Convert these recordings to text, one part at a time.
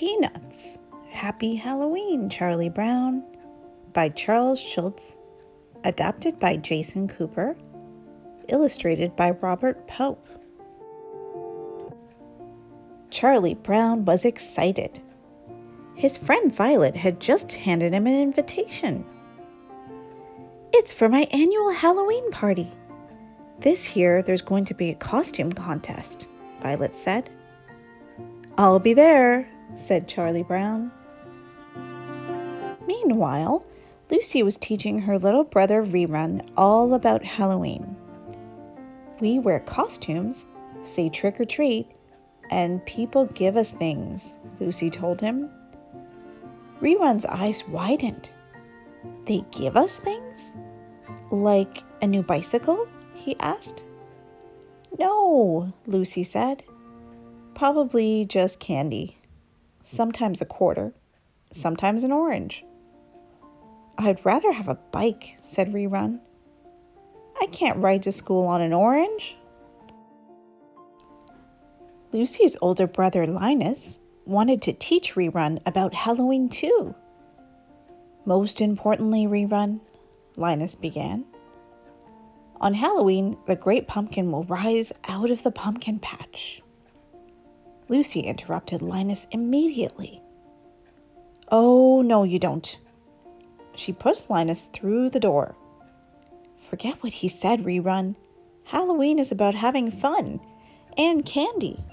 Peanuts. Happy Halloween, Charlie Brown, by Charles Schulz, adapted by Jason Cooper, illustrated by Robert Pope. Charlie Brown was excited. His friend Violet had just handed him an invitation. "It's for my annual Halloween party. This year there's going to be a costume contest," Violet said. "I'll be there," said Charlie Brown. Meanwhile, Lucy was teaching her little brother Rerun all about Halloween. "We wear costumes, say trick or treat, and people give us things," Lucy told him. Rerun's eyes widened. "They give us things? Like a new bicycle?" he asked. "No," Lucy said. "Probably just candy. Sometimes a quarter, sometimes an orange." "I'd rather have a bike," said Rerun. "I can't ride to school on an orange." Lucy's older brother Linus wanted to teach Rerun about Halloween too. "Most importantly, Rerun," Linus began, "on Halloween, the great pumpkin will rise out of the pumpkin patch." Lucy interrupted Linus immediately. "Oh, no, you don't." She pushed Linus through the door. "Forget what he said, Rerun. Halloween is about having fun and candy."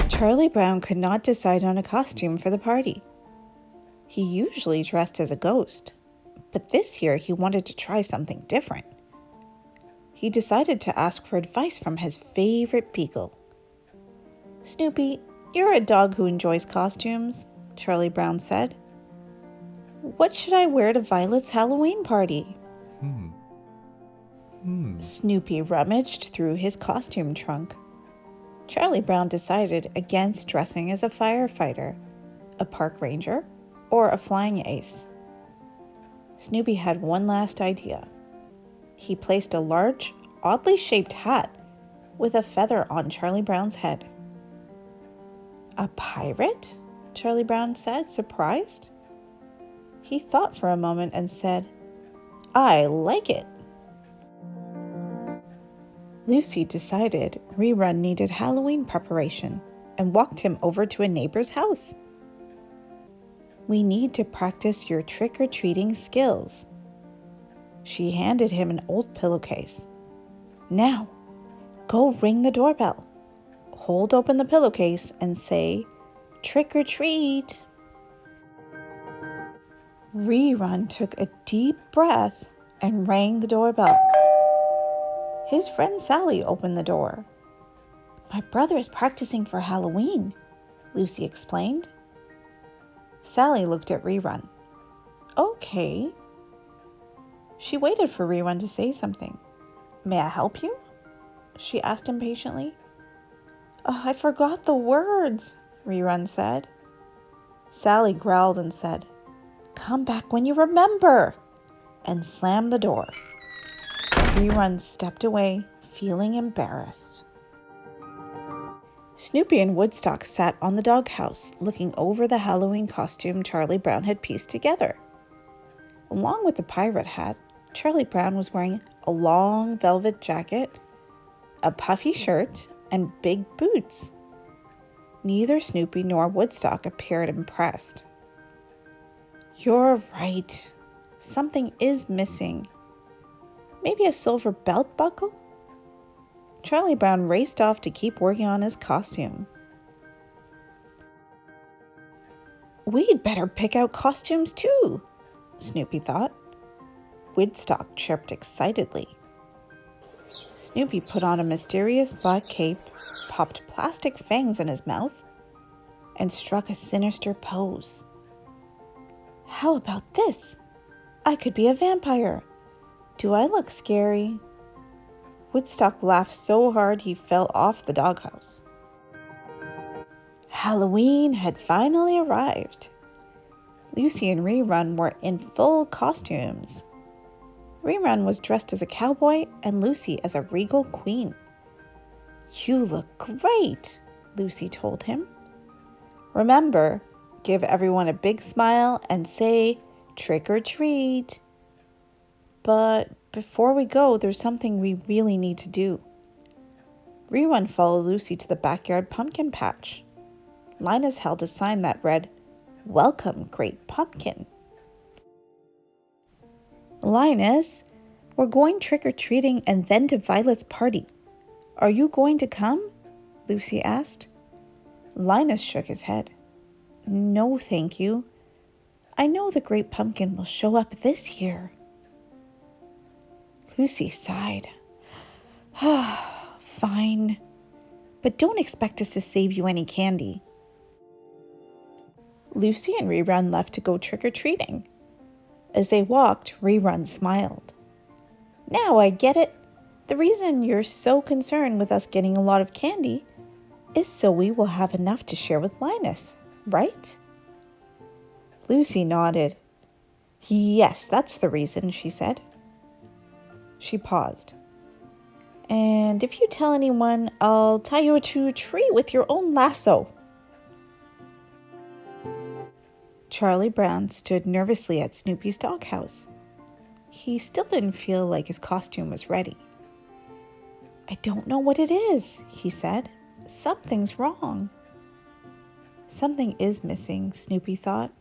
Charlie Brown could not decide on a costume for the party. He usually dressed as a ghost, but this year he wanted to try something different. He decided to ask for advice from his favorite beagle. "Snoopy, you're a dog who enjoys costumes," Charlie Brown said. "What should I wear to Violet's Halloween party?" Snoopy rummaged through his costume trunk. Charlie Brown decided against dressing as a firefighter, a park ranger, or a flying ace. Snoopy had one last idea. He placed a large, oddly shaped hat with a feather on Charlie Brown's head. "A pirate?" Charlie Brown said, surprised. He thought for a moment and said, "I like it." Lucy decided Rerun needed Halloween preparation and walked him over to a neighbor's house. "We need to practice your trick-or-treating skills." She handed him an old pillowcase. "Now, go ring the doorbell. Hold open the pillowcase and say, 'Trick or treat.'" Rerun took a deep breath and rang the doorbell. His friend Sally opened the door. "My brother is practicing for Halloween," Lucy explained. Sally looked at Rerun. "Okay." She waited for Rerun to say something. "May I help you?" she asked impatiently. "Oh, I forgot the words," Rerun said. Sally growled and said, "Come back when you remember," and slammed the door. Rerun stepped away, feeling embarrassed. Snoopy and Woodstock sat on the doghouse, looking over the Halloween costume Charlie Brown had pieced together. Along with the pirate hat, Charlie Brown was wearing a long velvet jacket, a puffy shirt, and big boots. Neither Snoopy nor Woodstock appeared impressed. "You're right. Something is missing. Maybe a silver belt buckle?" Charlie Brown raced off to keep working on his costume. "We'd better pick out costumes too," Snoopy thought. Woodstock chirped excitedly. Snoopy put on a mysterious black cape, popped plastic fangs in his mouth, and struck a sinister pose. "How about this? I could be a vampire. Do I look scary?" Woodstock laughed so hard he fell off the doghouse. Halloween had finally arrived. Lucy and Rerun were in full costumes. Rerun was dressed as a cowboy and Lucy as a regal queen. "You look great," Lucy told him. Remember, give everyone a big smile and say, trick or treat. But before we go, there's something we really need to do. Rerun followed Lucy to the backyard pumpkin patch. Linus held a sign that read, "Welcome, Great Pumpkin." Linus, we're going trick-or-treating and then to Violet's party. Are you going to come? Lucy asked. Linus shook his head. No, thank you. I know the Great Pumpkin will show up this year. Lucy sighed. Fine, but don't expect us to save you any candy. Lucy and Rerun left to go trick-or-treating. As they walked, Rerun smiled. Now I get it. The reason you're so concerned with us getting a lot of candy is so we will have enough to share with Linus, right? Lucy nodded. Yes, that's the reason, she said. She paused. And if you tell anyone, I'll tie you to a tree with your own lasso. Charlie Brown stood nervously at Snoopy's doghouse. He still didn't feel like his costume was ready. I don't know what it is, he said. Something's wrong. Something is missing, Snoopy thought.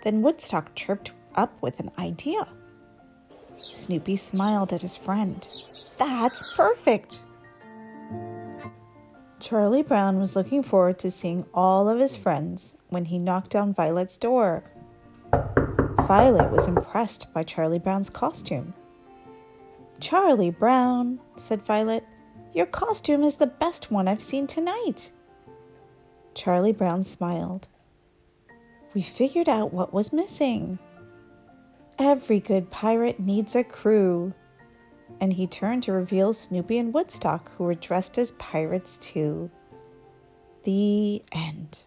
Then Woodstock chirped up with an idea. Snoopy smiled at his friend. That's perfect! Charlie Brown was looking forward to seeing all of his friends when he knocked on Violet's door. Violet was impressed by Charlie Brown's costume. Charlie Brown, said Violet, your costume is the best one I've seen tonight. Charlie Brown smiled. We figured out what was missing. Every good pirate needs a crew. And he turned to reveal Snoopy and Woodstock, who were dressed as pirates too. The end.